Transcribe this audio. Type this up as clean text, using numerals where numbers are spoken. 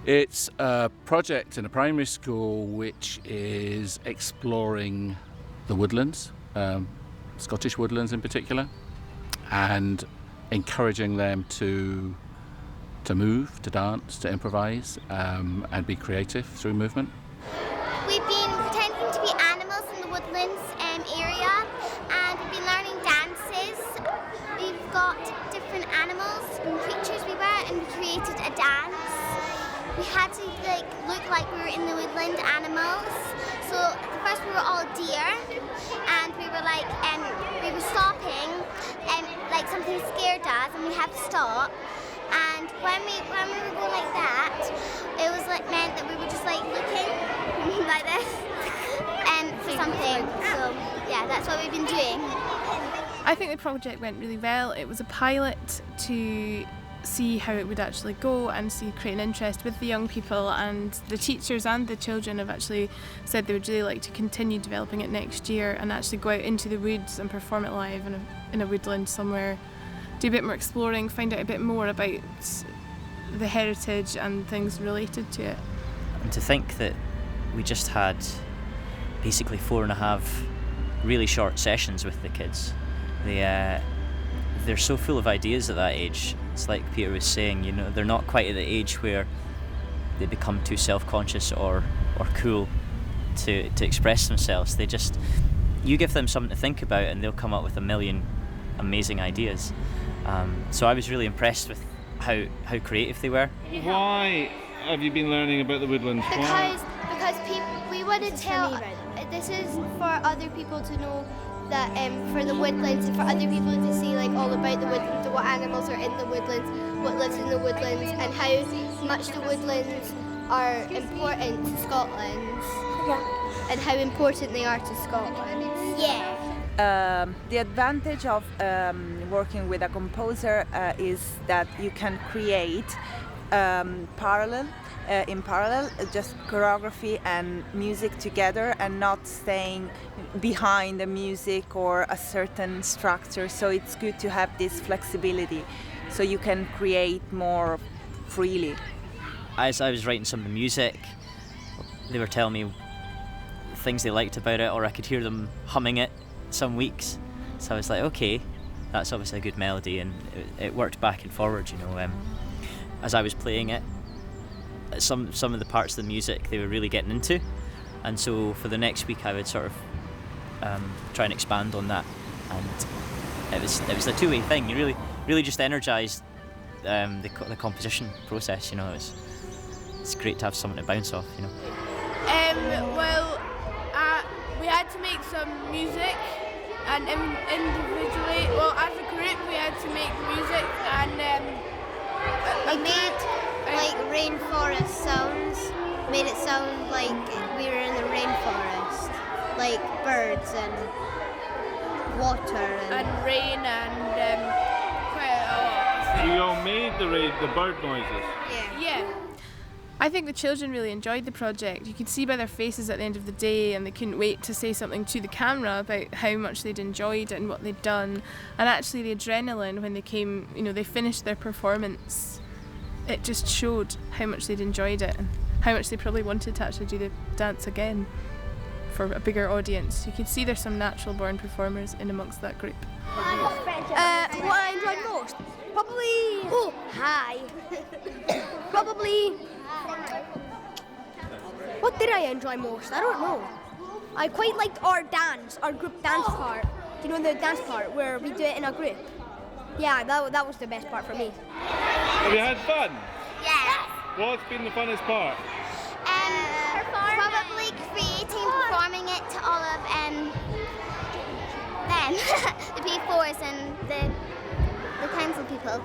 It's a project in a primary school which is exploring the woodlands, Scottish woodlands in particular, and encouraging them to move, to dance, to improvise, and be creative through movement. We've been pretending to be animals in the woodlands area, and we've been learning dances. We've got different animals and creatures we were, and we created a dance. We had to look like we were in the woodland animals. So at first we were all deer, and we were stopping, and like something scared us, and we had to stop. And when we were going like that, it was meant that we were just looking like this for something. So yeah, that's what we've been doing. I think the project went really well. It was a pilot to see how it would actually go and create an interest with the young people, and the teachers and the children have actually said they would really like to continue developing it next year and actually go out into the woods and perform it live in a woodland somewhere, do a bit more exploring, find out a bit more about the heritage and things related to it. And to think that we just had basically 4.5 really short sessions with the kids. They're so full of ideas at that age. It's like Peter was saying, they're not quite at the age where they become too self-conscious or cool to express themselves. You give them something to think about and they'll come up with a million amazing ideas. So I was really impressed with how creative they were. Why have you been learning about the woodlands? Because we want to tell, this is for other people to know that for the woodlands, and for other people to see all about the woodlands, what animals are in the woodlands, what lives in the woodlands, and how much the woodlands are important to Scotland. Yeah. And how important they are to Scotland. Yeah. The advantage of working with a composer is that you can create in parallel, just choreography and music together, and not staying behind the music or a certain structure. So it's good to have this flexibility, so you can create more freely. As I was writing some of the music, they were telling me things they liked about it, or I could hear them humming it some weeks. So I was like, okay, that's obviously a good melody, and it worked back and forward, as I was playing it. Some of the parts of the music they were really getting into, and so for the next week I would sort of try and expand on that, and it was a two-way thing. You really just energised the composition process. It's great to have something to bounce off. We had to make some music, and individually, as a group, we had to make music, and we made rainforest sounds. Made it sound like we were in the rainforest, like birds and water and rain and quite a lot. So you all made the bird noises? Yeah. I think the children really enjoyed the project. You could see by their faces at the end of the day, and they couldn't wait to say something to the camera about how much they'd enjoyed it and what they'd done. And actually the adrenaline when they came, they finished their performance, it just showed how much they'd enjoyed it and how much they probably wanted to actually do the dance again for a bigger audience. You could see there's some natural born performers in amongst that group. What I enjoyed most? Probably. What did I enjoy most? I don't know. I quite liked our group dance part. The dance part where we do it in a group. Yeah, that was the best part for me. Have you had fun? Yes. What's been the funnest part? Probably performing it to all of them, the P4s and the council people.